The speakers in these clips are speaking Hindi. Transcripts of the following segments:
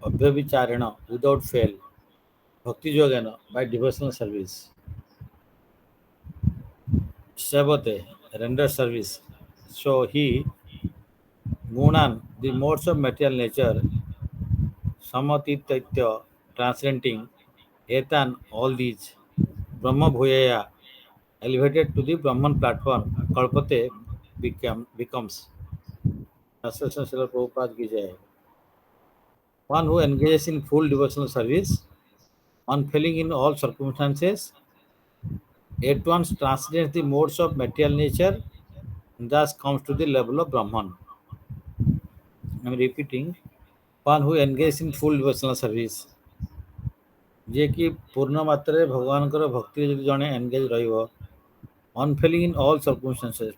अभ्यभिचारेण without fail bhakti yogena by devotional service. Sevate render service. So he gunan the modes of material nature samatitya transcending etan all these Brahma Bhuyaya elevated to the Brahman platform Kalpate becomes Translation Srila Prabhupada ki jai. One who engages in full devotional service, unfailing in all circumstances, at once transcends the modes of material nature, and thus comes to the level of Brahman. I am repeating, one who engages in full devotional service, जे कि पूर्ण मात्रा भगवान भक्ति जदि जड़े एनगेज रनफेलिंग इन ऑल सर्कमस्टांसेस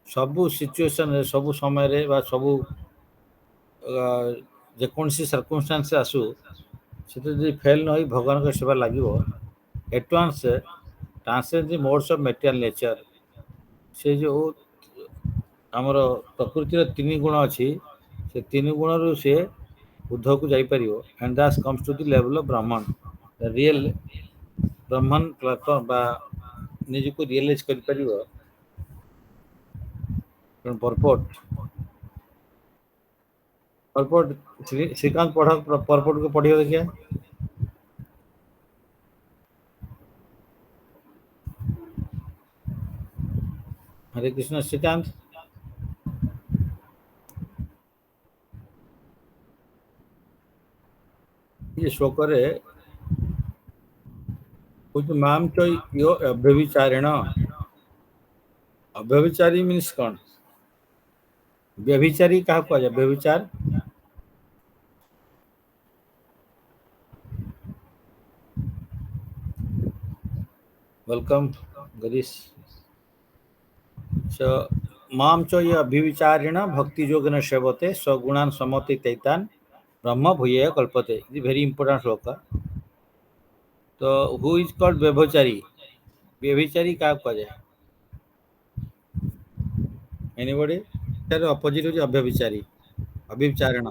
सबू सिचुएशन सबू समय सबू जेकोसी सर्कमस्टांस आसू से फेल न भगवान सेवा लगे at once translate the modes of material nature से जो आमर प्रकृतिर तीन गुण अच्छी से तीन गुण रु सी ऊर्ध को जापर and that comes to the level of Brahman real Brahman platform बा निज को रियलाइज कर परपोर्ट परपोर्ट श्रीकांत पढ़ा परपोर्ट को पढ़िए देखिए हरे कृष्ण श्रीकांत ये श्लोक माम च यो अव्यभिचारेण अव्यभिचारी मीन्स कौन व्यभिचारी क्या कह जाए व्यभिचार वेलकम गरीश माम च ये अभिविचारेण भक्ति योगेन सेवते सगुणान समति तैतान ब्रह्म भूय कल्पते वेरी इंपोर्टेंट श्लोक तो हु इज कॉल्ड व्यभिचारी व्यभिचारी क्या कह जाए एनीबॉडी अपोजिट हो अव्यभिचारी अभिविचारण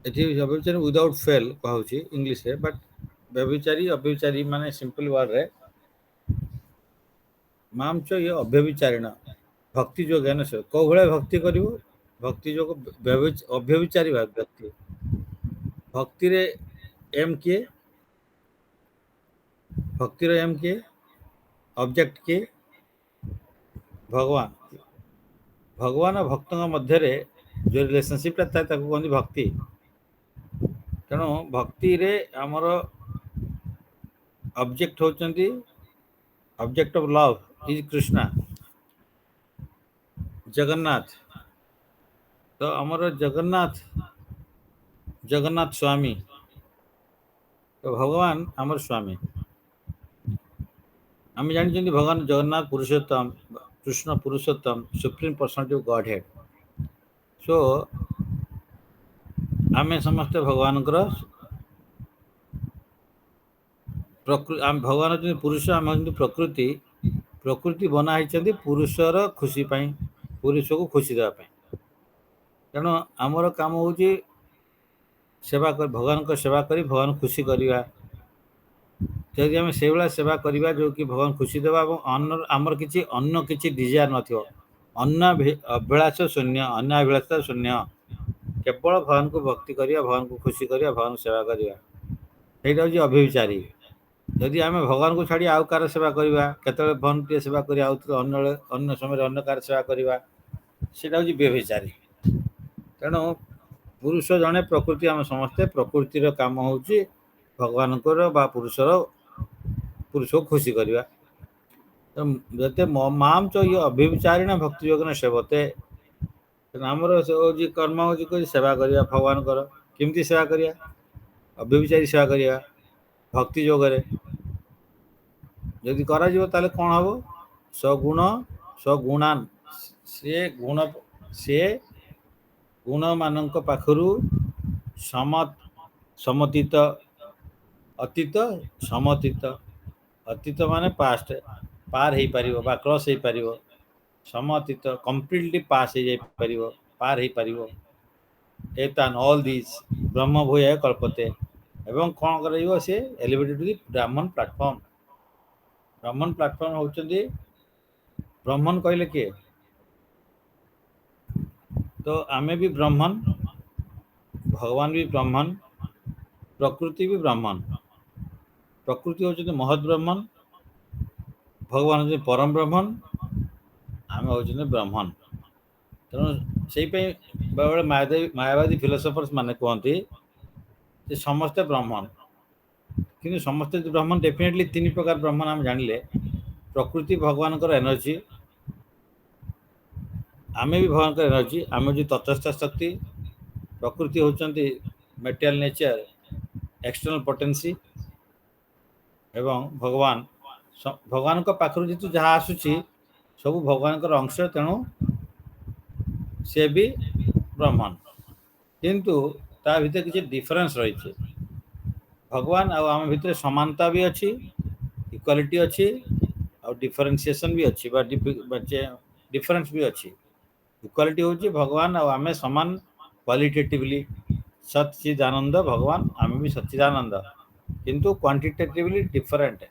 ये अव्यभिचारी विदाउट फेल कहूँ इंग्लीश रे बट व्यभिचारी अव्यभिचारी माने सिंपल वर्ड रे माम च ये अव्यभिचारिण भक्ति जो ज्ञान से कौ भाया भक्ति कर भक्ति जो अव्यभिचारी व्यक्ति भक्ति रे एम किए भक्ति रे एम किए ऑब्जेक्ट किए भगवान भगवान और भक्त मध्य जो रिलेशनशिप कहते भक्ति तेणु भक्ति रे आमर ऑब्जेक्ट होचंती object of love is Krishna Jagannath तो आमर जगन्नाथ जगन्नाथ स्वामी तो भगवान आमर स्वामी आम जानी भगवान Jagannath Purushottam Krishna Purushottam supreme personality of godhead so आमे समस्ते भगवान भगवान होती पुरुष आम होती प्रकृति प्रकृति बनाई पुरुषर खुशी पुरुष को खुशी देवाई तेणु आमर काम हूँ सेवा कर भगवान को सेवा करी भगवान खुशी करवा जदि आम से भाया सेवा करवा जो कि भगवान खुशी देवा आमर किसी अन्न किसी डिजायर न अन्न अभिलाष शून्य अन्न अभिलाषता शून्य केवल भगवान को भक्ति करवा भगवान को खुशी करवा भगवान सेवा करवा यहाँ हूँ अभिविचारी जदि आम भगवान को छाड़ी आउ कार सेवा करवा केतले भगवान टे सेवा कर अन्य समय अन्य कार सेवा करवा सेटा हूँ व्यभिचारी तेणु पुरुष जड़े प्रकृति आम समस्ते प्रकृतिर काम हूँ भगवान पुरुषर पुरुष को खुशी करवा तो जते माम च ये अभिविचारिण भक्ति योगन सेवते आमर हूँ कर्म हूँ सेवा करवा भगवान केमती सेवा करवा अव्यभिचारी सेवा करवा भक्ति योगरे जदि करा कौन हम सगुण सगुणान से गुण मान पाखु समतीत अतीत समतीत अतीत माने पास्ट पार हो पार बा क्रॉस हो पार समतीत कंप्लीटली पास हो पार हो पार एतान ऑल दिस ब्रह्म भूयाय कल्पते एवं कौन कर सी एलिवेटेड टू दी ब्राह्मण प्लाटफर्म। ब्राह्मण प्लाटफर्म होउछन्ती ब्राह्मण कहले किए तो आमे भी ब्राह्मण, भगवान भी ब्राह्मण, प्रकृति भी ब्राह्मण। प्रकृति होउछन्ती महत ब्राह्मण, भगवान होउछन्ती परम ब्राह्मण, आमे होउछन्ती ब्राह्मण। तेणु से बेले मायावादी फिलोसफर्स माने कहते जे समस्ते ब्राह्मण, किंतु समस्ते ब्राह्मण डेफिनेटली तीन प्रकार ब्राह्मण आम जानिले। प्रकृति भगवान एनर्जी, आमे भी भगवान एनर्जी, आमे जो तटस्थ शक्ति, प्रकृति होउछन्ती मेटेरियल नेचर एक्सटर्नल पोटेंसी एवं भगवान भगवान को पाखरु जेतु जहाँ आसुची सब भगवान अंश, तेणु से भी ब्राह्मण। किंतु ता भीतर किसी डिफरेंस रही है। भगवान आम भितर समानता भी अच्छी, इक्वालिटी अच्छी और डिफरेंशिएशन भी अच्छी, डिफरेंस भी अच्छी। इक्वालिटी हूँ भगवान आम समान क्वालिटेटिवली सच्चिदानंद भगवान, आम भी सच्चिदानंद, किंतु क्वांटिटेटिवली डिफरेंट।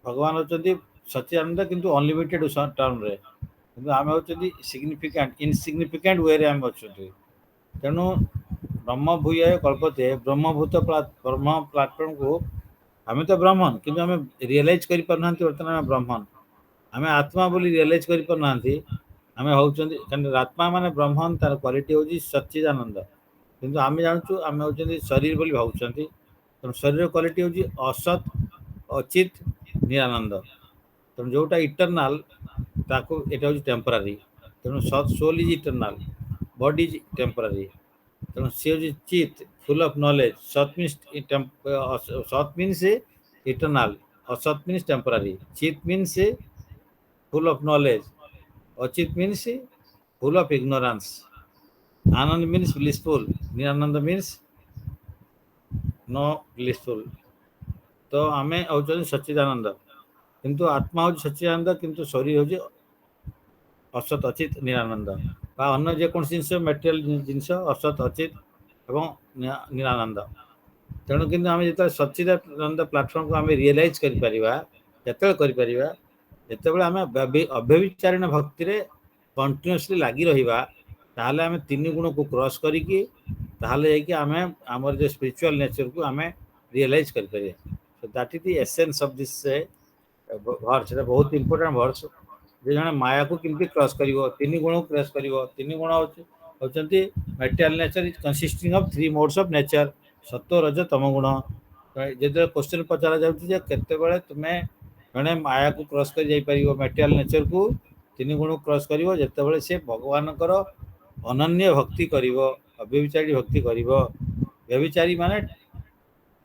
भगवान होचंती सच्चिदानंद किंतु अनलिमिटेड टर्म रे, किंतु आम होचंती सिग्निफिकेंट इनसिग्निफिकेंट वे रे आम होचंती। तेणु ब्रह्म भूयाय कल्पते ब्रह्मभूत ब्रह्म प्लाटफर्म को आम तो ब्राह्मण, किंतु आम रियलाइज कर पारना बर्तमान आम ब्राह्मण, आम आत्मा बोली रियलाइज कर पारना आम होउछंती आत्मा माने ब्रह्मन, तार क्वालिटी होची सच्चिदानंद, किंतु आम जानछु आम होउछंती शरीर बोली भावुछंती। तेणु शरीर क्वालिटी होची असत अचित निरानंद। तेणु जोटा इटरनाल ताको एटा होची टेम्पररी। तेणु सत soul is eternal, body is temporary. तेणु सी हूँ चित फुल ऑफ नॉलेज, सत मीन्स इटरनाल, असत मीन्स टेम्पररी, चित मीन्स फुल ऑफ नॉलेज, अचित मीन्स फुल ऑफ इग्नोरेंस, आनंद मीन्स ब्लिसफुल, निरानंद मीन्स नो ब्लिसफुल। तो आम हूँ सच्चिदानंद, किंतु आत्मा हूँ सच्चिदानंद, किंतु शरीर हूँ असत अचित निरानंद। अन्य जेको जिनस मेटेरियल जिनस असत अचित एवं निरानंद। तेणु किंतु आम जो सच्चिदानंद प्लाटफर्म को आम रियलाइज कर जिते आम अव्यभिचारिण भक्ति रे कंटिन्यूअसली लगी रहिबा, ताहले आम तीन गुण को क्रॉस करिकी ताहले आम आमर जो स्पिरिचुअल नेचर को आम रियलाइज कर परिबा। So that is the essence of this verse. बहुत इंपोर्टेंट वर्स जे जने माया को किमती क्रॉस करिवो, तीन गुण को क्रॉस करिवो। तीन गुण होचंती material nature is consisting of three modes of nature, सत्व रज तम गुण। जेते क्वेश्चन पचरा जाउची जे केते बेले तुमे जने माया को क्रॉस कर जाई परिवो, मेटेरियल नेचर को तीन गुण क्रॉस करिवो जेते बेले से भगवान कर अनन्य भक्ति करिवो, अव्यभिचारी भक्ति करिवो। व्यभिचारी माने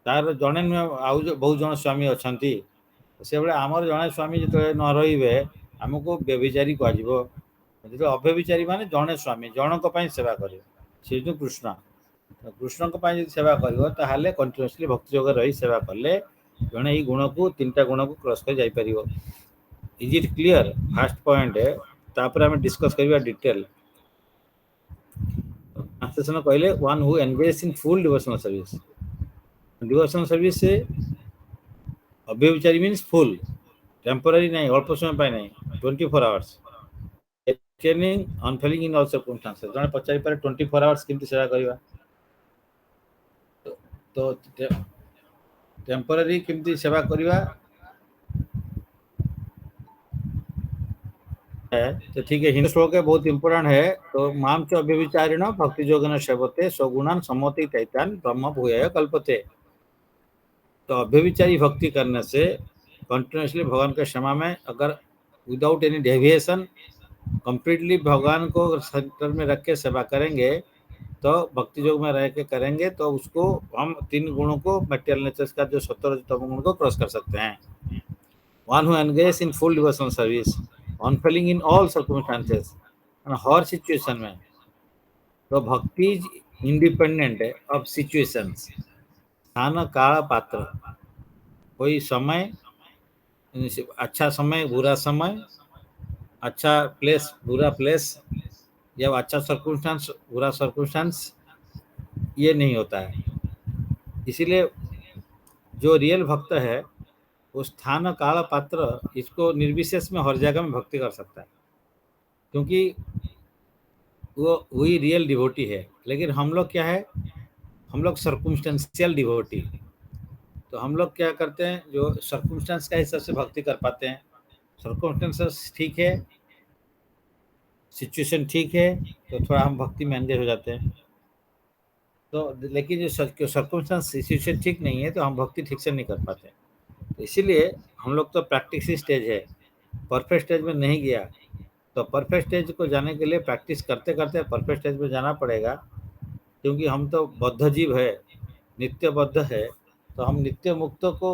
तार जने आउ बहुत जन स्वामी अछंती, से बेले आमर जने स्वामी जते न रहिबे आमको व्यभिचारी कहजिवो। जो अव्यभिचारी माने जने स्वामी जनक पई सेवा करे, से जो कृष्ण कृष्ण को पई सेवा करिवो ताहाले कंटीन्यूअसली भक्ति योग रही सेवा करले जने ई गुण को तीनटा गुण को क्रॉस कर जाई परिवो। Is it clear? First point है, तापर हम डिस्कस करिवा डिटेल। ट्रांसलेशन कहले one who engage in full devotional service. Devotional service से अव्यभिचारी मीन्स फुल, टेम्पररी नहीं, अल्प समय पाए नहीं, 24 आवर्स ट्रेनिंग अनफेलिंग इन ऑल सर्कमस्टेंसेस। जने पचारि पारे 24 आवर्स किमती सेवा करिवा, तो टेम्पररी किमती सेवा करिवा है। तो ठीक है, हिंदू श्लोक है, बहुत इंपोर्टेंट है। तो माम च अव्यभिचारिण भक्ति योगेन सेवते सगुणान समति तैतान ब्रह्म भूयाय कल्पते। तो अव्यभिचारी भक्ति करने से कंटिन्यूअसली भगवान के क्षमा में अगर विदाउट एनी डेविएशन कंप्लीटली भगवान को सेंटर में रख के सेवा करेंगे, तो भक्ति योग में रह के करेंगे, तो उसको हम तीन गुणों को मटेरियल नेचर का जो सत्व तम गुण को क्रॉस कर सकते हैं। One who engage in full devotional service unfailing in all circumstances and her situation में। तो भक्ति इज इंडिपेंडेंट ऑफ सिचुएशंस, स्थान काल पात्र। कोई समय, अच्छा समय बुरा समय, अच्छा प्लेस बुरा प्लेस, या अच्छा सर्कमस्टेंस बुरा सर्कमस्टेंस, ये नहीं होता है। इसीलिए जो रियल भक्त है वो स्थान काल पात्र इसको निर्विशेष में हर जगह में भक्ति कर सकता है, क्योंकि वो वही रियल डिवोटी है। लेकिन हम लोग क्या है, हम लोग सर्कुमस्टेंशियल डिवोटी। तो हम लोग क्या करते हैं, जो सर्कुमस्टेंस का हिसाब से भक्ति कर पाते हैं। सर्कुमस्टेंसेस ठीक है, सिचुएशन ठीक है, तो थोड़ा हम भक्ति में एंगेज हो जाते हैं। तो लेकिन जो सर्कुमस्टेंस सिचुएशन ठीक नहीं है तो हम भक्ति ठीक से नहीं कर पाते। तो इसीलिए हम लोग तो प्रैक्टिस स्टेज है, परफेक्ट स्टेज में नहीं गया। तो परफेक्ट स्टेज को जाने के लिए प्रैक्टिस करते करते परफेक्ट स्टेज में जाना पड़ेगा, क्योंकि हम तो बद्ध जीव है, नित्य बद्ध है। तो हम नित्य मुक्त को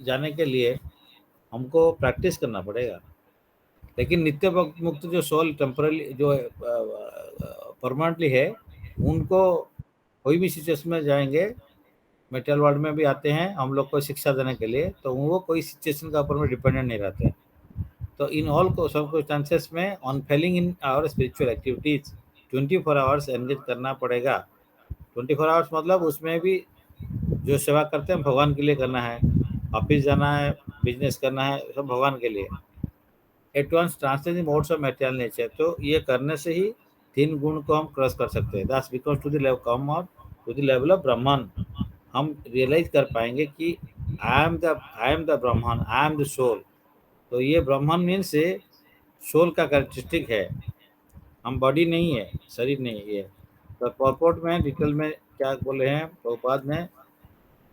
जाने के लिए हमको प्रैक्टिस करना पड़ेगा। लेकिन नित्य मुक्त जो सोल टेम्परली जो परमानेंटली है, उनको कोई भी सिचुएशन में जाएंगे, मेटल वर्ल्ड में भी आते हैं हम लोग को शिक्षा देने के लिए, तो वो कोई सिचुएशन का ऊपर में डिपेंडेंट नहीं रहते। तो इन ऑल को सर्कमस्टेंसेस में on failing in our spiritual activities 24 hours engage करना पड़ेगा। 24 आवर्स मतलब उसमें भी जो सेवा करते हैं भगवान के लिए करना है, ऑफिस जाना है, बिजनेस करना है, सब भगवान के लिए। Advance translation modes of material nature, तो ये करने से ही 3 गुण को हम क्रॉस कर सकते हैं। That's because to the level come और to the level of Brahman हम रियलाइज कर पाएंगे कि I am the Brahman, I am the soul. तो ये ब्रह्मन मीन से सोल का कैरेक्टरिस्टिक है, हम बॉडी नहीं है, शरीर नहीं है। तो पॉपॉट में डिटेल में क्या बोले हैं प्रभुपाद में,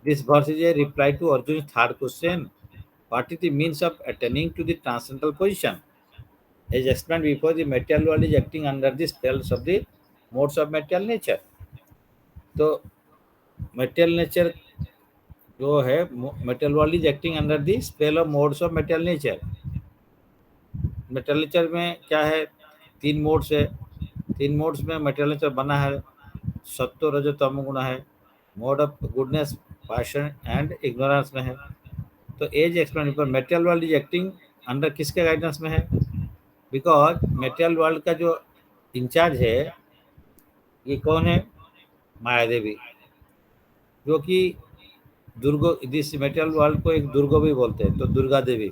this verse is a reply to Arjun third question, what is the means of attaining to the transcendental position as explained before. The material world is acting under the spells of the modes of material nature. तो material nature जो है, material world is acting under the spell of modes of material nature. material nature में क्या है, 3 मोड्स है। 3 मोड्स में material nature बना है, सत्व रजो तमो गुण है, mode of goodness, passion and ignorance में है। तो एज एक्सप्लेन पर material world is acting under किसके गाइडेंस में है, बिकॉज मेटेरियल वर्ल्ड का जो इंचार्ज है ये कौन है, माया देवी, जो कि दुर्गो, दिस मेटेरियल वर्ल्ड को एक दुर्गो भी बोलते हैं, तो दुर्गा देवी।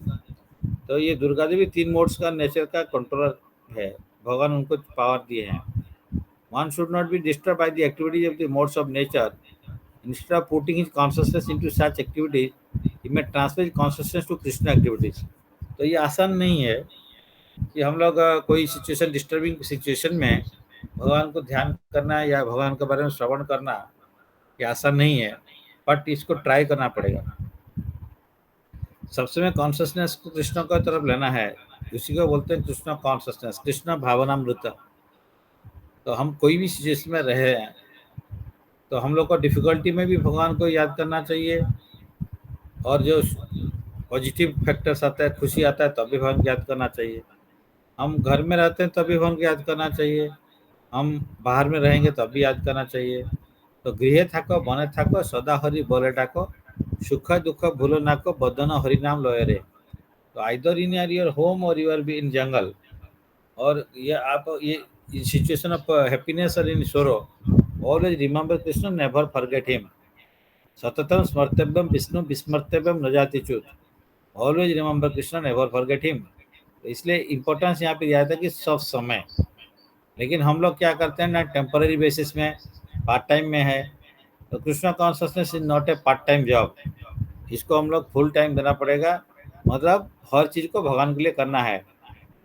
तो ये दुर्गा देवी 3 मोड्स का नेचर का कंट्रोलर है, भगवान उनको पावर दिए हैं। One should not be disturb by the activities of the modes of nature, instead of putting his consciousness into such activities he may transfer his consciousness to Krishna activities. तो ये आसान नहीं है कि हम लोग कोई सिचुएशन, डिस्टर्बिंग सिचुएशन में भगवान को ध्यान करना या भगवान के बारे में श्रवण करना, ये आसान नहीं है, बट इसको ट्राई करना पड़ेगा। सबसे में कॉन्शियसनेस को कृष्ण की तरफ लेना है, उसी को बोलते हैं कृष्ण कॉन्शियसनेस, कृष्ण भावनामृत। तो हम कोई भी सिचुएशन में रहे हैं तो हम लोग को डिफिकल्टी में भी भगवान को याद करना चाहिए, और जो पॉजिटिव फैक्टर्स आता है, खुशी आता है, तब भी भगवान को याद करना चाहिए। हम घर में रहते हैं तभी भगवान को याद करना चाहिए, हम बाहर में रहेंगे तब भी याद करना चाहिए। तो गृह थाको बने थाको सदा हरि बोले डाको, सुख दुख भूलो नाको बदन हरि नाम लय रे। तो आइदर इन योर होम और यू आर बी इन जंगल, और ये आप ये सिचुएशन ऑफ हैप्पीनेस और in sorrow, always remember Krishna, never forget him. सततम स्मर्तव्यम विष्णु विस्मर्तव्यम न जाति च्युत, always remember Krishna, never forget him. तो इसलिए इम्पोर्टेंस यहाँ पे दिया था कि सब समय। लेकिन हम लोग क्या करते हैं ना, टेम्पररी बेसिस में, पार्ट टाइम में है। तो Krishna consciousness is not a part time job, इसको हम लोग फुल टाइम देना पड़ेगा। मतलब हर चीज़ को भगवान के लिए करना है।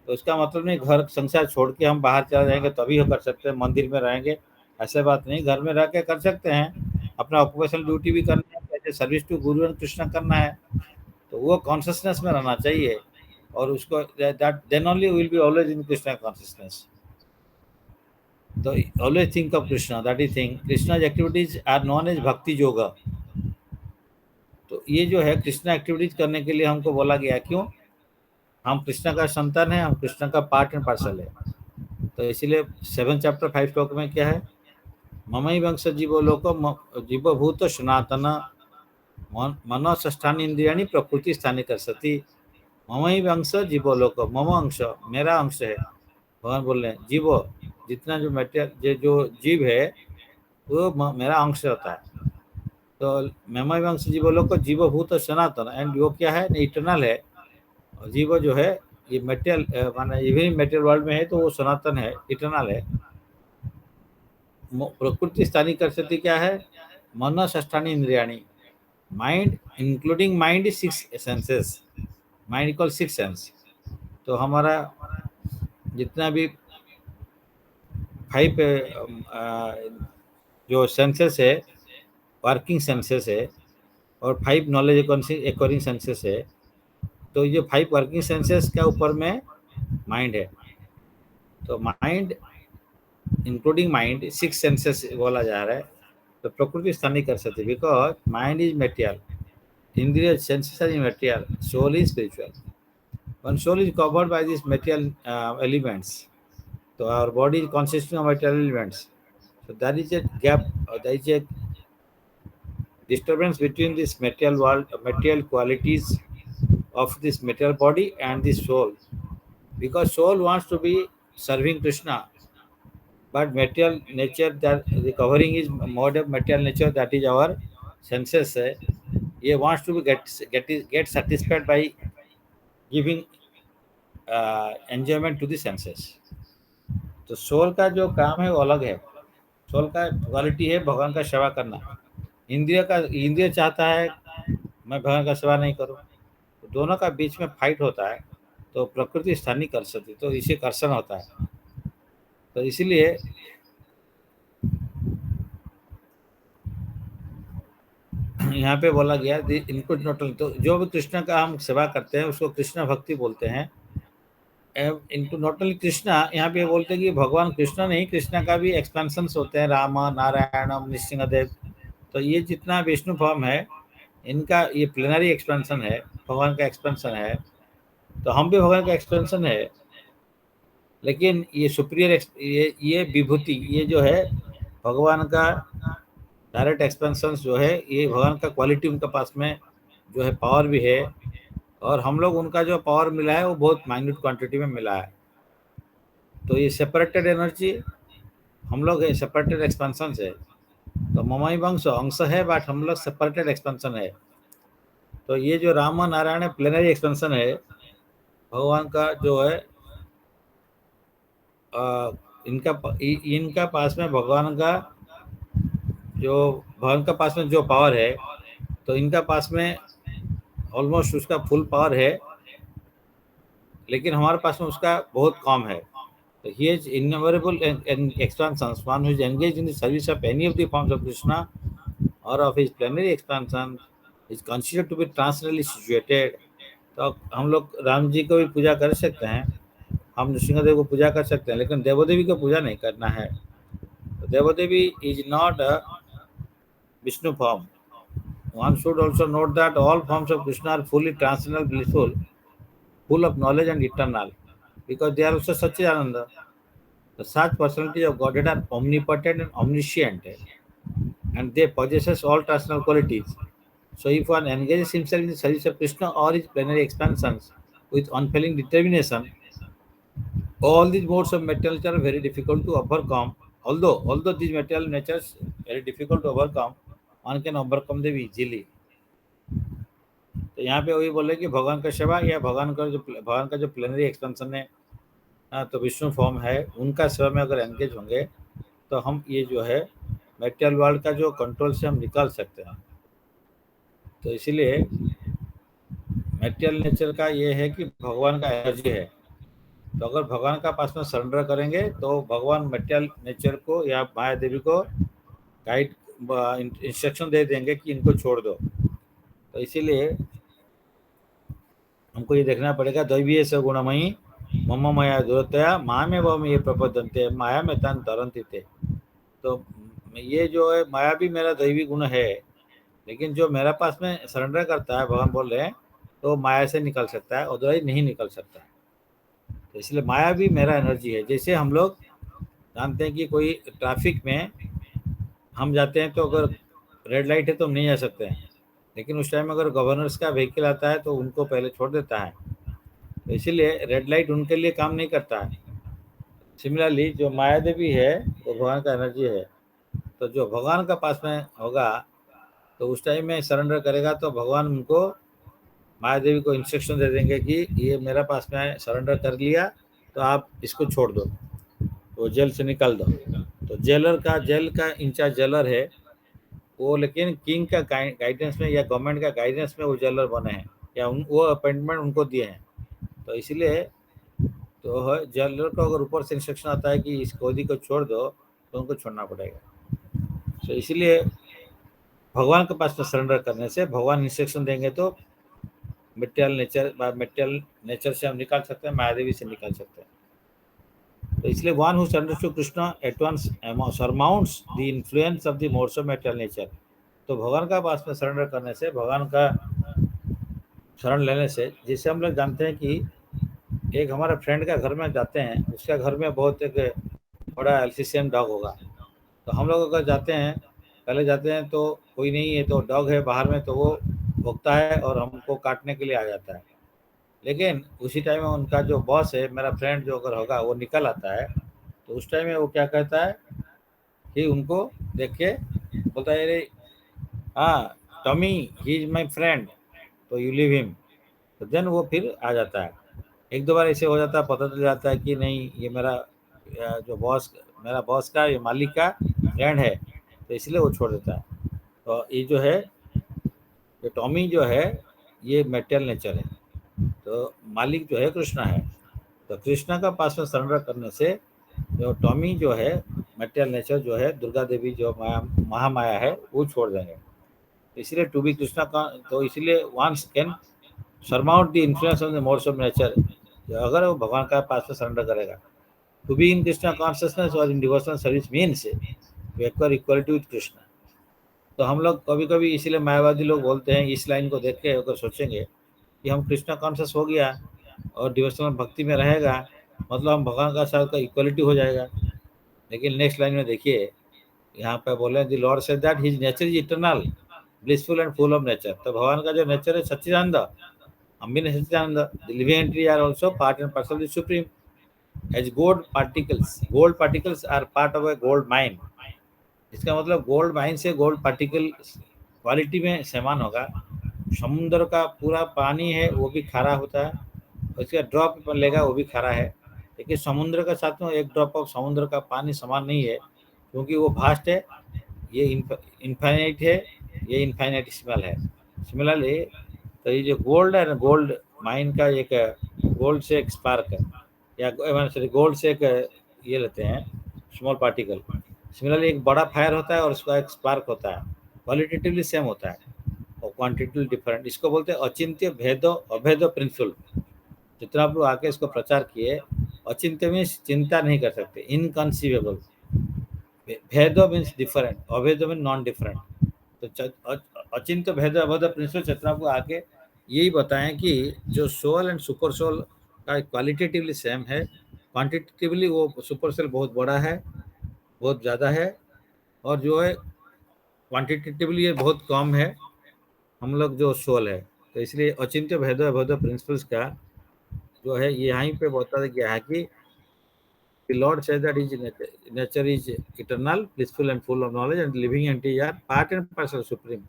तो इसका मतलब नहीं घर संसार छोड़ के हम बाहर चले जाएंगे तभी हम कर सकते हैं, मंदिर में रहेंगे, ऐसे बात नहीं। घर में रह के कर सकते हैं, अपना ऑक्यूपेशनल ड्यूटी भी करना है, जैसे service to Guru and Krishna करना है। तो वो कॉन्शियसनेस में रहना चाहिए, और उसको that then only will be always in Krishna consciousness. तो always think of Krishna, that is thing Krishna's activities are known as bhakti yoga. तो ये जो है कृष्णा एक्टिविटीज करने के लिए हमको बोला गया, क्यों, हम कृष्णा का संतान है, हम कृष्णा का पार्ट एंड पार्सल है। तो इसीलिए 7 चैप्टर 5 श्लोक में क्या है, ममई वंश जीवो लोको जीवभूत सनातन मनो षष्ठानी इंद्रियाणी प्रकृति स्थानी कर सती। ममई वंश जीवो लोको, मम अंश मेरा अंश है। भगवान बोल रहे हैं जीवो, जितना जो मेटेरियल जो जीव है वो मेरा अंश होता है। तो ममई वंश जीवों को जीवभूत सनातन एंड वो क्या है, इटर्नल है। और जीव जो है ये मेटेरियल माने इवन मेटेरियल वर्ल्ड में है तो वो सनातन है, इटर्नल है। प्रकृति स्थानी कर्षति क्या है, मन षष्ठानी इंद्रियाणी, mind including mind is six senses, mind equal six sense. तो हमारा जितना भी फाइव जो सेंसेस है, वर्किंग सेंसेस है, और फाइव नॉलेज एक्वायरिंग सेंसेस है। तो ये फाइव वर्किंग सेंसेस के ऊपर में माइंड है। तो mind including mind six senses बोला जा रहा है। तो प्रकृति स्थानीय कर सकते बिकॉज माइंड इज मेटेरियल, इंद्रिय senses are material, soul is spiritual. One soul is covered by this material elements, so our body is consisting of material elements. So there is a gap, or there is a disturbance between this material world, material qualities of this material body and the soul. Because soul wants to be serving Krishna, but material nature that the covering is mode of material nature, that is our senses. He wants to be get satisfied by giving enjoyment to the senses. तो सोल का जो काम है वो अलग है। सोल का क्वालिटी है भगवान का सेवा करना। इंद्रिय चाहता है मैं भगवान का सेवा नहीं करूं, तो दोनों का बीच में फाइट होता है। तो प्रकृति स्थानीय कर सकती, तो इसे कर्षण होता है। तो इसीलिए यहाँ पे बोला गया इनको नोटल, तो जो भी कृष्ण का हम सेवा करते हैं उसको कृष्ण भक्ति बोलते हैं। इनको नॉट ओनली कृष्णा, यहाँ पे बोलते हैं कि भगवान कृष्ण नहीं, कृष्णा का भी एक्सपेंशन होते हैं, राम नारायणम नृसिंहदेव। तो ये जितना विष्णु फॉर्म है इनका ये प्लेनरी एक्सपेंशन है, भगवान का एक्सपेंशन है। तो हम भी भगवान का एक्सपेंशन है, लेकिन ये सुप्रियर ये विभूति, ये जो है भगवान का डायरेक्ट एक्सपेंशन जो है, ये भगवान का क्वालिटी उनके पास में जो है पावर भी है। और हम लोग उनका जो पावर मिला है वो बहुत माइन्यूट क्वांटिटी में मिला है। तो ये सेपरेटेड एनर्जी, हम लोग है सेपरेटेड एक्सपेंशन है। तो ममई वंश अंश है, बट हम लोग सेपरेटेड एक्सपेंशन है। तो ये जो राम नारायण प्लेनरी एक्सपेंशन है भगवान का जो है, इनका पास में भगवान का जो भगवान का पास में जो पावर है, तो इनका पास में ऑलमोस्ट उसका फुल पावर है, लेकिन हमारे पास में उसका बहुत कम है। So he is innumerable expansions. One who is engaged in the service of any of the forms of Krishna or of his plenary expansion is considered to be transcendently situated. तो हम लोग राम जी को भी पूजा कर सकते हैं, हम नृसिंहदेव को पूजा कर सकते हैं, लेकिन देवोदेवी को पूजा नहीं करना है। तो देवोदेवी is not a Vishnu form. One should also note that all forms of Krishna are fully transcendental, blissful, full of knowledge and eternal, because they are also Satchidananda. The such personality of Godhead are omnipotent and omniscient, and they possess all transcendental qualities. So, if one engages himself in the service of Krishna or his plenary expansions with unfailing determination, all these modes of material nature are very difficult to overcome. Although these material natures very difficult to overcome, one can overcome them easily. तो यहाँ पे वही बोले कि भगवान का सेवा या भगवान का जो प्लेनरी एक्सपेंशन है, तो विष्णु फॉर्म है, उनका सेवा में अगर एंगेज होंगे तो हम ये जो है मेटेरियल वर्ल्ड का जो कंट्रोल से हम निकाल सकते हैं। तो इसीलिए मेटेरियल नेचर का ये है कि भगवान का एनर्जी है। तो अगर भगवान का पास में सरेंडर करेंगे तो भगवान मेटेरियल नेचर को या माया देवी को गाइड इंस्ट्रक्शन दे देंगे कि इनको छोड़ दो। तो इसीलिए हमको ये देखना पड़ेगा, दैवीय से गुणमयी मम माया दूरतया माँ में वो ये प्रपदंते माया में तन तरंती थे। तो ये जो है माया भी मेरा दैवी गुण है, लेकिन जो मेरा पास में सरेंडर करता है, भगवान बोल रहे हैं, तो माया से निकल सकता है, अदरवाइज नहीं निकल सकता है। तो इसलिए माया भी मेरा एनर्जी है। जैसे हम लोग जानते हैं कि कोई ट्रैफिक में हम जाते हैं तो अगर रेड लाइट है तो हम नहीं जा सकते हैं, लेकिन उस टाइम अगर गवर्नर्स का व्हीकल आता है तो उनको पहले छोड़ देता है। तो इसीलिए रेड लाइट उनके लिए काम नहीं करता है। सिमिलरली जो माया देवी है वो भगवान का एनर्जी है। तो जो भगवान का पास में होगा तो उस टाइम में सरेंडर करेगा तो भगवान उनको माया देवी को इंस्ट्रक्शन दे देंगे कि ये मेरा पास में सरेंडर कर लिया तो आप इसको छोड़ दो, तो जेल से निकाल दो। तो जेल का इंचार्ज जेलर है वो, लेकिन किंग का गाइडेंस में या गवर्नमेंट का गाइडेंस में वो जेलर बने हैं या वो अपॉइंटमेंट उनको दिए हैं। तो इसलिए तो जेलर को अगर ऊपर से इंस्ट्रक्शन आता है कि इस कैदी को छोड़ दो तो उनको छोड़ना पड़ेगा। तो इसलिए भगवान के पास में सरेंडर करने से भगवान इंस्ट्रक्शन देंगे तो मेटेरियल नेचर से हम निकाल सकते हैं, मायादेवी से निकाल सकते हैं। तो इसलिए one who surrenders to Krishna at once surmounts the influence of the modes of material nature. तो भगवान का पास में सरेंडर करने से, भगवान का शरण लेने से, जिससे हम लोग जानते हैं कि एक हमारे फ्रेंड का घर में जाते हैं, उसका घर में बहुत एक बड़ा एल्सीशियन डॉग होगा। तो हम लोग अगर जाते हैं, पहले जाते हैं तो कोई नहीं है, तो डॉग है बाहर में, तो वो भोंकता है और हमको काटने के लिए आ जाता है। लेकिन उसी टाइम में उनका जो बॉस है, मेरा फ्रेंड जो अगर होगा, वो निकल आता है, तो उस टाइम में वो क्या कहता है कि उनको देख के बोलता है, अरे हाँ Tommy, he is my friend, तो यू लीव हिम। तो देन वो फिर आ जाता है। एक दो बार ऐसे हो जाता है, पता चल जाता है कि नहीं ये मेरा जो मेरा बॉस का, ये मालिक का फ्रेंड है, तो इसलिए वो छोड़ देता है। तो ये जो है, ये टॉमी जो है, ये मेटेरियल नेचर है, तो मालिक जो है कृष्णा है। तो कृष्णा का पास में सरेंडर करने से जो टॉमी जो है, मेटेरियल नेचर जो है, दुर्गा देवी जो महामाया है, वो छोड़ देंगे। इसलिए टू बी कृष्णा का, तो इसलिए once can surmount the influence of the modes of nature, अगर वो भगवान का पास में सरेंडर करेगा। To be in Krishna consciousness और in devotional service means to acquire equality with Krishna. तो हम लोग कभी कभी इसीलिए मायावादी लोग बोलते हैं, इस लाइन को देख के अगर सोचेंगे कि हम कृष्णा कॉन्शियस हो गया और डिवोशनल भक्ति में रहेगा, मतलब हम भगवान का साथ का इक्वलिटी हो जाएगा। लेकिन नेक्स्ट लाइन में देखिए, यहाँ पे बोले the Lord said that his nature is eternal, blissful and full of nature. तो भगवान का जो नेचर है सच्चिदानंद, हम भी नहीं सच्चिदानंद, the living entity are also part and parcel of the supreme as gold particles are part of a gold mine. इसका मतलब गोल्ड माइन से गोल्ड पार्टिकल क्वालिटी में समान होगा। समुद्र का पूरा पानी है वो भी खारा होता है, उसका ड्रॉप लेगा वो भी खारा है, लेकिन समुद्र का साथ में एक ड्रॉप ऑफ समुद्र का पानी समान नहीं है, क्योंकि वो भास्ट है, ये इनफाइनाइट है, ये इनफाइनाइटिसिमल है। सिमिलरली तो ये जो गोल्ड है ना, गोल्ड माइन का एक गोल्ड से एक स्पार्क है, या गोल्ड से एक ये लेते हैं स्मॉल पार्टिकल। सिमिलरली एक बड़ा फायर होता है और उसका एक स्पार्क होता है, क्वालिटेटिवली सेम होता है और क्वांटिटिवली डिफरेंट। इसको बोलते हैं अचिंत्य भेद अभेद प्रिंसिपल। जितना आप लोग आके इसको प्रचार किए, अचिंत्य मीन्स चिंता नहीं कर सकते, इनकंसीवेबल। भेद मीन्स डिफरेंट, अभेद मीन्स नॉन डिफरेंट। तो अचिंत्य भेद अभेद प्रिंसिपल चित्रा को आके यही बताएं कि जो सोल एंड सुपर सोल का क्वालिटेटिवली सेम है, क्वांटिटेटिवली वो सुपर सोल बहुत बड़ा है, बहुत ज़्यादा है, और जो है क्वांटिटेटिवली ये बहुत कम है, हम लोग जो सोल है। तो इसलिए अचिंत्य भेद अभेद प्रिंसिपल्स का जो है ये यहीं पे बता गया है कि the Lord says that his nature is eternal, blissful and full of knowledge, and living entities are part and parcel of supreme.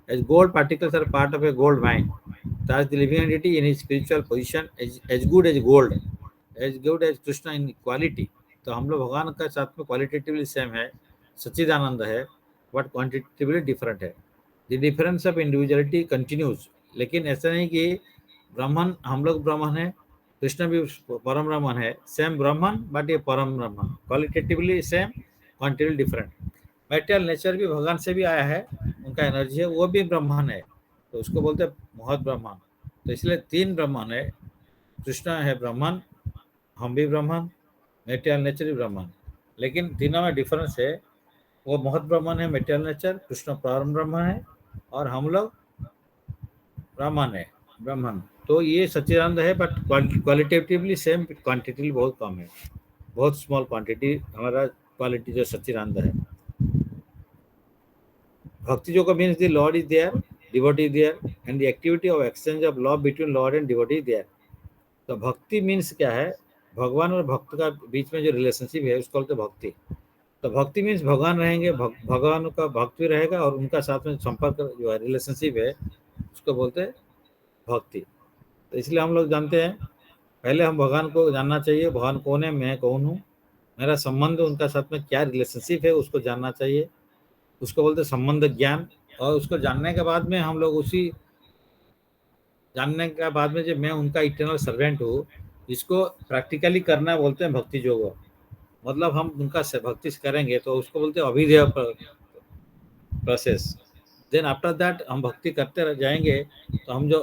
As gold particles are part of a gold mine, thus the living entity in his spiritual position is as good as gold, as good as Krishna in quality. तो हम लोग भगवान का साथ में क्वालिटेटिवली सेम है, सच्चिदानंद है, बट क्वांटिटेटिवली डिफरेंट है। The difference of individuality continues. लेकिन ऐसा नहीं कि ब्राह्मण, हम लोग ब्राह्मण है, कृष्ण भी परम ब्राह्मण है, सेम ब्राह्मण बट ये परम ब्राह्मण, qualitatively same, quantitatively different. Material nature भी भगवान से भी आया है, उनका एनर्जी है, वो भी ब्राह्मण है, तो उसको बोलते हैं महत ब्राह्मण। तो इसलिए तीन ब्राह्मण है, कृष्ण है ब्राह्मण, हम भी ब्राह्मण, मेटेरियल नेचर भी ब्राह्मण, लेकिन तीनों में डिफरेंस है। वो महत ब्राह्मण है मेटेरियल नेचर, कृष्ण परम ब्राह्मण है, और हम लोग ब्राह्मण है ब्राह्मण। तो ये सच्चिदानंद है, बट क्वालिटेटिवली सेम, क्वांटिटी बहुत कम है, बहुत स्मॉल क्वांटिटी हमारा क्वालिटी जो सच्चिदानंद है। भक्ति जो का means the Lord is there, devotee is there, and the activity of exchange of love between Lord and devotee is there. तो भक्ति मीन्स क्या है, भगवान और भक्त का बीच में जो रिलेशनशिप है उसको बोलते भक्ति। तो भक्ति मीन्स भगवान रहेंगे, भगवान का भक्त भी रहेगा और उनका साथ में संपर्क जो है, रिलेशनशिप है, उसको बोलते हैं भक्ति। तो इसलिए हम लोग जानते हैं, पहले हम भगवान को जानना चाहिए, भगवान कौन है, मैं कौन हूँ, मेरा संबंध उनका साथ में क्या रिलेशनशिप है, उसको जानना चाहिए। उसको बोलते हैं संबंध ज्ञान। और उसको जानने के बाद में हम लोग उसी जानने के बाद में, जब मैं उनका इटर्नल सर्वेंट हूँ, इसको प्रैक्टिकली करना बोलते हैं भक्ति योग। मतलब हम उनका भक्ति करेंगे तो उसको बोलते हैं अभिधेय प्रोसेस। देन आफ्टर दैट हम भक्ति करते रह जाएंगे तो हम जो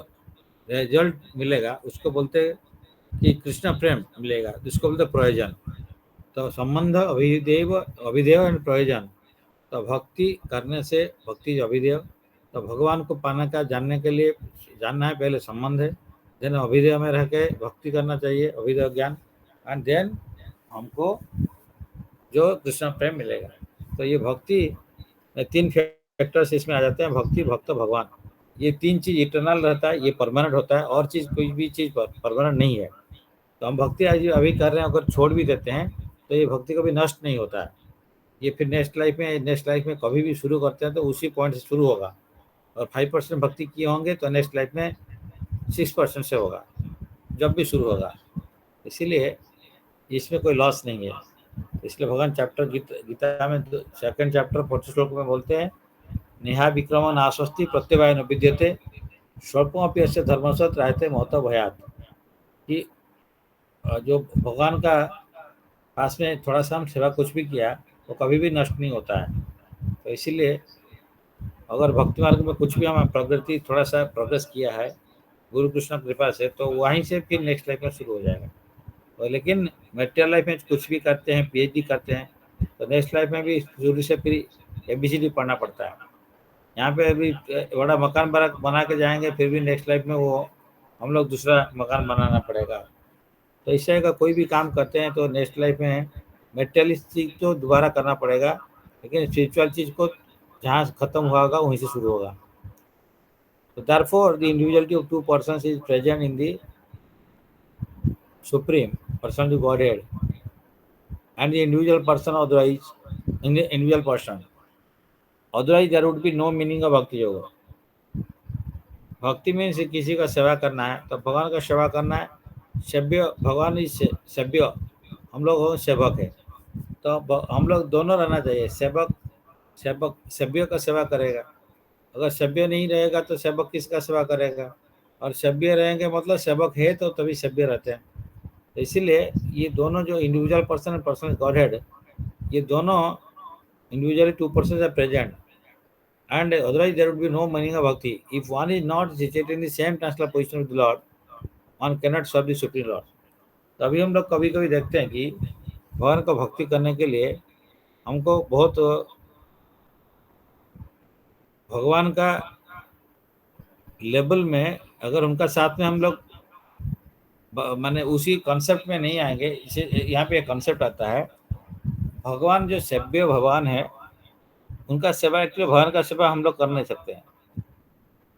रिजल्ट मिलेगा उसको बोलते हैं कि कृष्ण प्रेम मिलेगा, जिसको बोलते प्रयोजन। तो संबंध अभिदेव, अभिदेव एंड प्रयोजन। तो भक्ति करने से, भक्ति अभिदेव, तो भगवान को पाने का जानने के लिए जानना है, पहले संबंध है, देन अभिदेव में रह के भक्ति करना चाहिए, अभिदेव ज्ञान, एंड देन हमको जो कृष्ण प्रेम मिलेगा। तो ये भक्ति 3 फैक्टर्स इसमें आ जाते हैं, भक्ति, भक्त, भगवान। ये 3 चीज़ इटर्नल रहता है, ये परमानेंट होता है, और चीज़ कोई भी चीज़ परमानेंट नहीं है। तो हम भक्ति आज अभी कर रहे हैं, अगर छोड़ भी देते हैं तो ये भक्ति कभी नष्ट नहीं होता है। ये फिर नेक्स्ट लाइफ में कभी भी शुरू करते हैं तो उसी पॉइंट से शुरू होगा। और 5% भक्ति किए होंगे तो नेक्स्ट लाइफ में 6% से होगा, जब भी शुरू होगा। इसीलिए इसमें कोई लॉस नहीं है। इसलिए भगवान चैप्टर गीता में 2nd चैप्टर 40 श्लोक में बोलते हैं, नेहा विक्रम नास्वस्ति प्रत्यवाय न विद्यते स्वल्पमपि अस्य धर्मस्य त्रायते महतो भयात्। कि जो भगवान का पास में थोड़ा सा हम सेवा कुछ भी किया वो कभी भी नष्ट नहीं होता है। तो इसीलिए अगर भक्ति मार्ग में कुछ भी हम प्रगति, थोड़ा सा प्रोग्रेस किया है गुरु कृष्ण कृपा से, तो वहीं से फिर नेक्स्ट लाइफ में शुरू हो जाएगा। और लेकिन मेटेरियल लाइफ में कुछ भी करते हैं, पीएचडी करते हैं, तो नेक्स्ट लाइफ में भी शुरू से फिर एबीसीडी पढ़ना पड़ता है। यहाँ पे अभी बड़ा मकान बना के जाएंगे, फिर भी नेक्स्ट लाइफ में वो हम लोग दूसरा मकान बनाना पड़ेगा। तो इस तरह का कोई भी काम करते हैं तो नेक्स्ट लाइफ में मेटेरियलिस्ट चीज़ तो दोबारा करना पड़ेगा, लेकिन स्पिरिचुअल चीज़ को जहाँ खत्म हुआ होगा वहीं से शुरू होगा। तो therefore the individuality of 2 persons is present in the supreme personality Godhead, and the individual person otherwise in the individual person. Otherwise there would be no meaning of bhakti yoga. भक्ति में से किसी का सेवा करना है तो भगवान का सेवा करना है। सेव्य भगवान ही सेव्य, हम लोग सेवक है। तो हम लोग दोनों रहना चाहिए, सेव्य का सेवा करेगा। अगर सेव्य नहीं रहेगा तो सेवक किसका सेवा करेगा? और सेव्य रहेंगे मतलब सेवक है तो तभी सेव्य रहते हैं। तो इसीलिए ये दोनों जो individual person and personal godhead, ये दोनों individually 2 persons are present, and otherwise there would be no meaning of bhakti. If one is not situated in the same transcendental position with the Lord, one cannot serve the Supreme Lord. तो अभी हम लोग कभी कभी देखते हैं कि भगवान को भक्ति करने के लिए हमको बहुत भगवान का लेवल में, अगर उनका साथ में हम लोग माने उसी कॉन्सेप्ट में नहीं आएंगे। इसे यहाँ पे एक कॉन्सेप्ट आता है, भगवान जो सेव्य भगवान है उनका सेवा, एक्चुअली भगवान का सेवा हम लोग कर नहीं सकते हैं,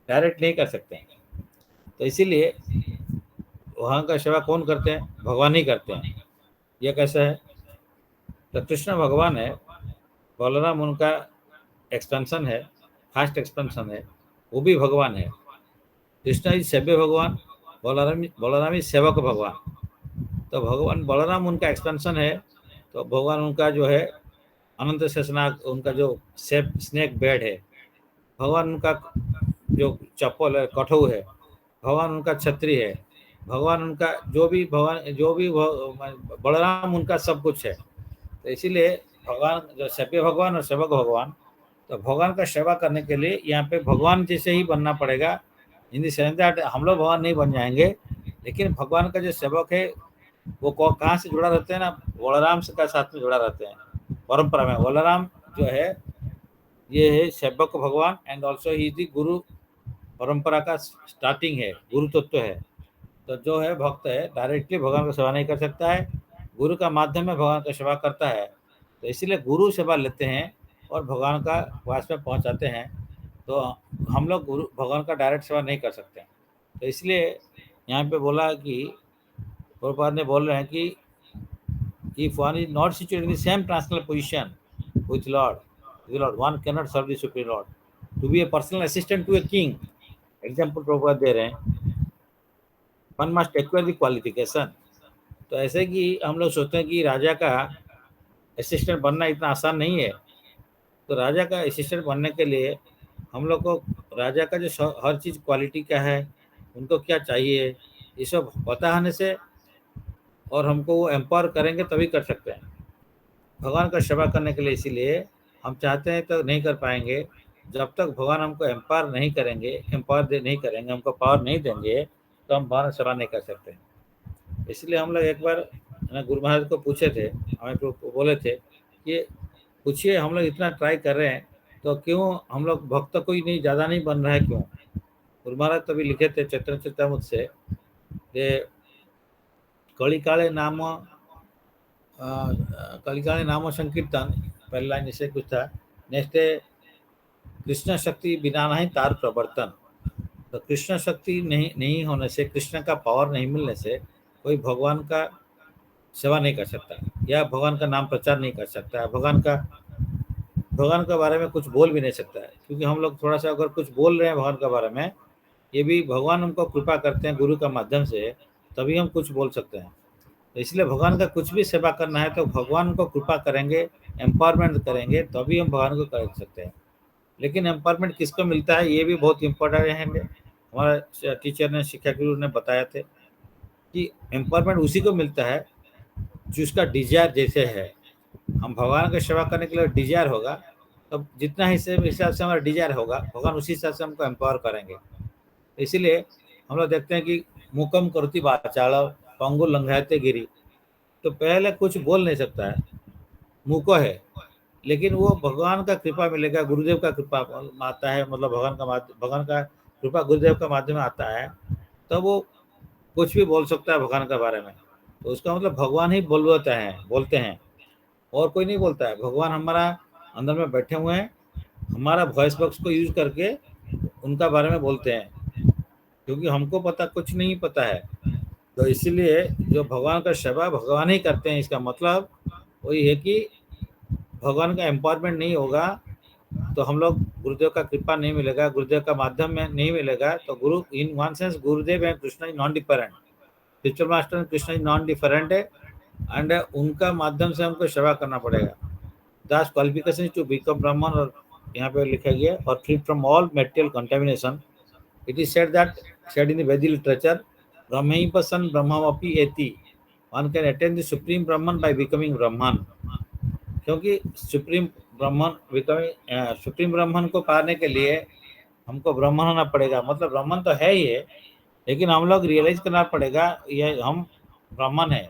डायरेक्ट नहीं कर सकते हैं। तो इसीलिए वहाँ का सेवा कौन करते हैं? भगवान ही करते हैं। ये कैसा है? तो कृष्ण भगवान है, बलराम उनका एक्सपेंशन है, फास्ट एक्सपेंशन है, वो भी भगवान है। कृष्ण इज सेव्य भगवान, बलराम इज सेवक भगवान। तो भगवान बलराम उनका एक्सपेंशन है, तो भगवान उनका जो है अनंत शेषनाग, उनका जो स्नेक बेड है, भगवान उनका जो चप्पल है, कठौ है, भगवान उनका छत्री है, भगवान उनका जो भी बलराम उनका सब कुछ है। तो इसीलिए भगवान जो सेव्य भगवान और सेवक भगवान, तो भगवान का सेवा करने के लिए यहाँ पे भगवान जैसे ही बनना पड़ेगा। इन द सेंस दैट हम लोग भगवान नहीं बन जाएंगे, लेकिन भगवान का जो सेवक है वो कहाँ से जुड़ा रहते हैं ना, बलराम से का साथ में जुड़ा रहते हैं परंपरा में। बलराम जो है ये है सेवक भगवान, एंड ऑल्सो ही द गुरु परंपरा का स्टार्टिंग है, गुरु तत्व है। तो जो है भक्त है डायरेक्टली भगवान का सेवा नहीं कर सकता है, गुरु का माध्यम में भगवान का सेवा करता है। तो इसीलिए गुरु सेवा लेते हैं और भगवान का पास में पहुंचाते हैं। तो हम लोग गुरु भगवान का डायरेक्ट सेवा नहीं कर सकते। तो इसलिए यहाँ पे बोला कि प्रभुपाद ने बोल रहे हैं कि if one is not situated in the same translational position, with Lord. The Lord. One cannot serve the Supreme Lord. To be a personal assistant to a king, example Prabhupada दे रहे हैं, one must acquire the qualification. तो ऐसे कि हम लोग सोचते हैं कि राजा का असिस्टेंट बनना इतना आसान नहीं है। तो राजा का असिस्टेंट बनने के लिए हम लोग को राजा का जो हर चीज़ क्वालिटी क्या है, उनको क्या चाहिए, ये सब पता होने से और हमको वो एम्पावर करेंगे तभी कर सकते हैं भगवान का सेवा करने के लिए। इसीलिए हम चाहते हैं तो नहीं कर पाएंगे जब तक भगवान हमको एम्पावर नहीं करेंगे, नहीं करेंगे, हमको पावर नहीं देंगे, तो हम भगवान सेवा नहीं कर सकते। इसलिए हम लोग एक बार गुरु महाराज को पूछे थे, हमें बोले थे कि पूछिए हम लोग इतना ट्राई कर रहे हैं तो क्यों हम लोग भक्त कोई नहीं ज़्यादा नहीं बन रहा है क्यों। गुरु महाराज तभी लिखे थे चैतन्य चरितामृत से कि कलिकाले नाम संकीर्तन, पहली लाइन से कुछ था, नेक्स्ट कृष्ण शक्ति बिना नहीं तार प्रवर्तन। तो कृष्ण शक्ति नहीं होने से, कृष्ण का पावर नहीं मिलने से कोई भगवान का सेवा नहीं कर सकता या भगवान का नाम प्रचार नहीं कर सकता, भगवान के बारे में कुछ बोल भी नहीं सकता है। क्योंकि हम लोग थोड़ा सा अगर कुछ बोल रहे हैं भगवान के बारे में, ये भी भगवान हमको कृपा करते हैं गुरु का माध्यम से, तभी हम कुछ बोल सकते हैं। तो इसलिए भगवान का कुछ भी सेवा करना है तो भगवान को कृपा करेंगे, एम्पावरमेंट करेंगे, तभी हम भगवान को कर सकते हैं। लेकिन एम्पावरमेंट किसको मिलता है, ये भी बहुत इम्पोर्टेंट है। हमारा टीचर ने, शिक्षा गुरु ने बताया थे कि एम्पावरमेंट उसी को मिलता है जिसका डिजायर जैसे है। हम भगवान की सेवा करने के लिए डिजायर होगा, तब जितना हिसाब से हमारा डिजायर होगा, भगवान उसी हिसाब से हमको एम्पावर करेंगे। इसीलिए हम लोग देखते हैं कि मुकम करोति वाचाल पंगु लंघाते गिरी, तो पहले कुछ बोल नहीं सकता है, मुको है, लेकिन वो भगवान का कृपा मिलेगा, गुरुदेव का कृपा आता है, मतलब भगवान का कृपा गुरुदेव का माध्यम आता है, तब वो कुछ भी बोल सकता है भगवान के बारे में। तो उसका मतलब भगवान ही बोलते हैं और कोई नहीं बोलता है। भगवान हमारा अंदर में बैठे हुए हैं, हमारा वॉइस बॉक्स को यूज करके उनका बारे में बोलते हैं, क्योंकि हमको कुछ नहीं पता है। तो इसीलिए जो भगवान का सेवा भगवान ही करते हैं, इसका मतलब वही है कि भगवान का एम्पावरमेंट नहीं होगा तो हम लोग गुरुदेव का कृपा नहीं मिलेगा, गुरुदेव का माध्यम में नहीं मिलेगा। तो गुरु in one sense Gurudev and Krishna is non different, spiritual master Krishna is non different है, एंड उनका माध्यम से हमको सेवा करना पड़ेगा। दास क्वालिफिकेशन टू बिकम ब्राह्मण, और यहाँ पे लिखा गया और free from all material contamination. It is said in the वैदिक लिटरेचर, ब्रह्मैपसन ब्रह्ममपि एति, one can attain the supreme ब्राह्मण बाय बिकमिंग ब्राह्मण। क्योंकि सुप्रीम ब्राह्मण को पाने के लिए हमको ब्राह्मण होना पड़ेगा। मतलब ब्राह्मण तो है ही है, लेकिन हम लोग रियलाइज करना पड़ेगा ये हम ब्राह्मण है,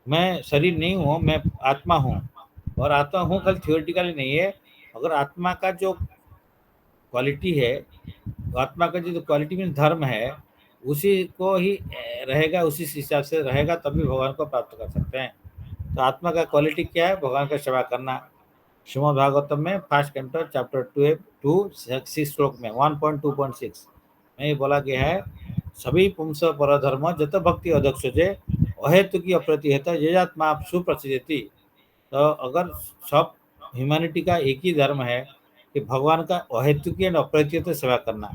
मैं शरीर नहीं हूँ, मैं आत्मा हूँ। और आत्मा हूँ खाली थियोरिटिकली नहीं है, अगर आत्मा का जो क्वालिटी है, आत्मा का जो क्वालिटी में धर्म है, उसी को ही रहेगा, उसी हिसाब से रहेगा, तभी भगवान को प्राप्त कर सकते हैं। तो आत्मा का क्वालिटी क्या है, भगवान का सेवा करना। श्रीमद् भागवतम में फर्स्ट कैंटो चैप्टर 2 श्लोक में 1.2.6 में ये बोला गया है, सभी पुंस पर धर्म जत भक्ति अध्यक्ष जे अहेतु की अप्रतिहत जेजात्मा आप सुप्रसिद्धि। तो अगर सब ह्यूमैनिटी का एक ही धर्म है कि भगवान का अहेतु की एंड अप्रतिहत सेवा करना।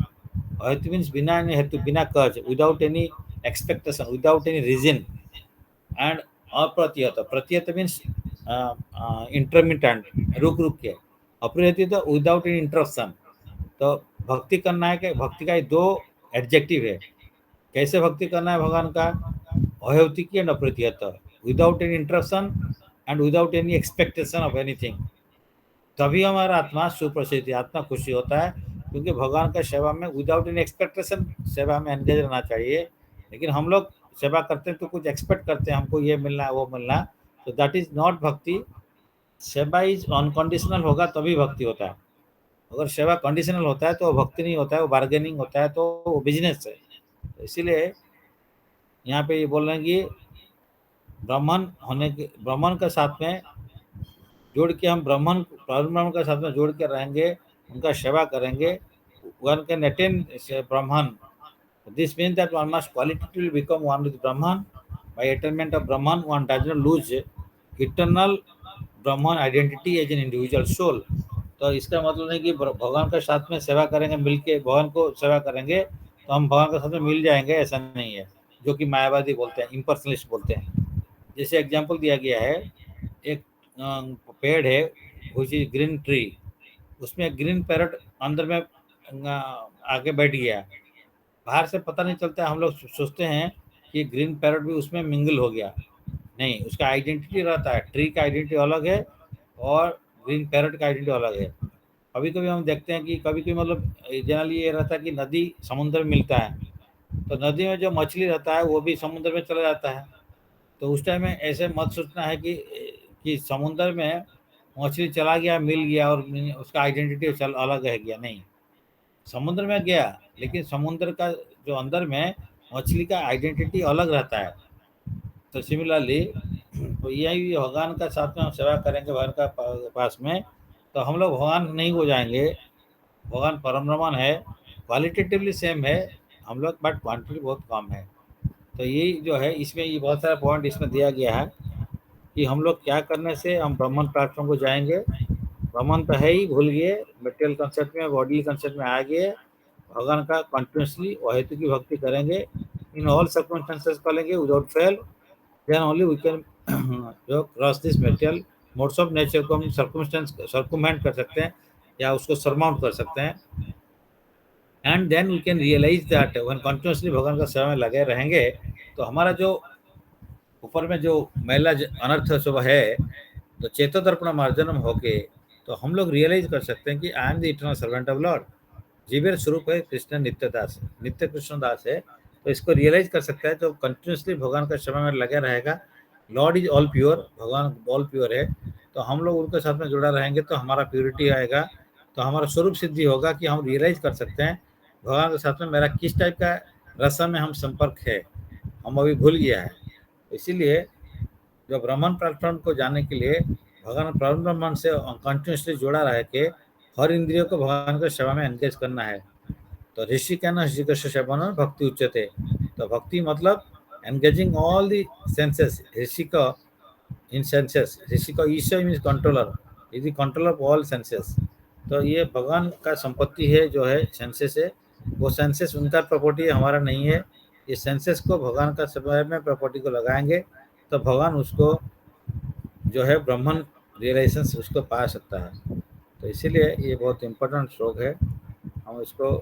अहेतु मीन्स बिना हेतु, बिना cause, without any expectation, without any reason, and अप्रतिहत, प्रतिहत मीन्स इंटरमिटेंट, रुक के, अप्रतिहत विदाउट एनी इंटरप्शन। तो भक्ति करना है कि भक्ति का दो एडजेक्टिव है, कैसे भक्ति करना है भगवान का, अहेतुकी एंड अप्रतिहत, without any interruption and without any expectation of anything, तभी हमारा आत्मा सुप्रसिद्ध, आत्मा खुशी होता है। क्योंकि भगवान का सेवा में विदाउट एनी एक्सपेक्टेशन सेवा में एंगेज रहना चाहिए। लेकिन हम लोग सेवा करते हैं तो कुछ एक्सपेक्ट करते हैं, हमको ये मिलना है, वो मिलना, तो दैट इज नॉट भक्ति। सेवा इज अनकंडीशनल होगा तभी भक्ति होता है। अगर सेवा कंडीशनल होता है तो भक्ति नहीं होता है, वो बार्गेनिंग होता है, तो वो बिजनेस है। तो इसीलिए यहाँ पे ये बोल रहे हैं कि ब्राह्मण के साथ में जोड़ के हम ब्राह्मण के साथ में जोड़ के रहेंगे, उनका सेवा करेंगे, one can attain Brahman. This means that one must qualitatively become one with Brahman. By attainment of Brahman one does not lose eternal Brahman identity as an individual soul. तो इसका मतलब नहीं कि भगवान के साथ में सेवा करेंगे, मिलके भगवान को सेवा करेंगे तो हम भगवान के साथ में मिल जाएंगे, ऐसा नहीं है, जो कि मायावादी बोलते हैं, इम्पर्सनलिस्ट बोलते हैं। जैसे एग्जाम्पल दिया गया है, एक पेड़ है विच इज ग्रीन ट्री, उसमें ग्रीन पैरट अंदर में आके बैठ गया, बाहर से पता नहीं चलता है, हम लोग सोचते हैं कि ग्रीन पैरट भी उसमें मिंगल हो गया। नहीं, उसका आइडेंटिटी रहता है, ट्री का आइडेंटिटी अलग है और ग्रीन पैरट का आइडेंटिटी अलग है। कभी कभी हम देखते हैं कि कभी कभी मतलब जनरली ये रहता है कि नदी समुद्र में मिलता है, तो नदी में जो मछली रहता है वो भी समुद्र में चला जाता है। तो उस टाइम में ऐसे मत सोचना है कि समुद्र में मछली चला गया, मिल गया और उसका आइडेंटिटी चल अलग है गया, नहीं, समुद्र में गया लेकिन समुद्र का जो अंदर में मछली का आइडेंटिटी अलग रहता है। तो सिमिलरली तो यही भगवान का साथ में हम सेवा करेंगे भगवान का पास में, तो हम लोग भगवान नहीं हो जाएंगे। भगवान परम ब्रह्मन है, क्वालिटेटिवली सेम है हम लोग, बट क्वांटिटी बहुत कम है। तो ये जो है इसमें ये बहुत सारा पॉइंट इसमें दिया गया है कि हम लोग क्या करने से हम ब्रह्मन प्लेटफॉर्म को जाएंगे। ब्रह्मन तो है ही, भूल गए, मटेरियल कंसेप्ट में, बॉडी कंसेप्ट में आ गए, भगवान का कंटिन्यूसली हेतु की भक्ति करेंगे, इन ऑल सर्कमस्टेंसेस करेंगे without fail, then only we can जो cross this material modes of nature को हम सर्कुमेंट कर सकते हैं या उसको सरमाउंट कर सकते हैं। And then we can realize that when continuously भगवान का सेवा में लगे रहेंगे तो हमारा जो ऊपर में जो मैला अनर्थ सब है, तो चेतो दर्पण मार्जनम होके तो हम लोग रियलाइज कर सकते हैं कि I am the eternal servant of lord. जीवेर स्वरूप है कृष्ण नित्यदास, नित्य कृष्ण दास है। तो इसको रियलाइज कर सकता है जो कंटिन्यूसली भगवान का सेवा में लगे रहेगा। लॉर्ड इज ऑल प्योर, भगवान ऑल प्योर है, तो हम लोग उनके साथ में जुड़ा रहेंगे तो हमारा प्योरिटी आएगा, तो हमारा स्वरूप सिद्धि होगा कि हम रियलाइज कर सकते हैं भगवान के साथ में मेरा किस टाइप का रसम में हम संपर्क है, हम अभी भूल गया है। इसीलिए जो ब्राह्मण प्लेटफॉर्म को जाने के लिए भगवान परम ब्रह्मन से कंटिन्यूसली जुड़ा रह के हर इंद्रियों को भगवान की सेवा में एंगेज करना है। तो ऋषि क्या ना ऋषि कृष्ण सेवन भक्ति उच्चते, तो भक्ति मतलब एंगेजिंग ऑल दी सेंसेस। ऋषि का इन सेंसेस, ऋषि का ईश्वर means controller, is the controller of all senses. तो ये भगवान का संपत्ति है जो है सेंसेस है, वो सेंसेस उनका प्रॉपर्टी है, हमारा नहीं है। ये सेंसेस को भगवान का समय में प्रॉपर्टी को लगाएंगे तो भगवान उसको जो है ब्राह्मण रियलाइजेशन उसको पा सकता है। तो इसीलिए ये बहुत इम्पोर्टेंट श्लोक है, हम इसको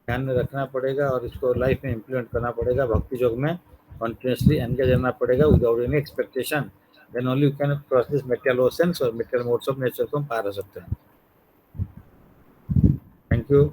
ध्यान में रखना पड़ेगा और इसको लाइफ में इम्प्लीमेंट करना पड़ेगा। भक्ति योग में कंटिन्यूसली एंगेज रहना पड़ेगा without any expectation, then only you can cross this material oceans और मेटेरियल मोड्स ऑफ नेचर को हम पार हो सकते हैं। Thank you.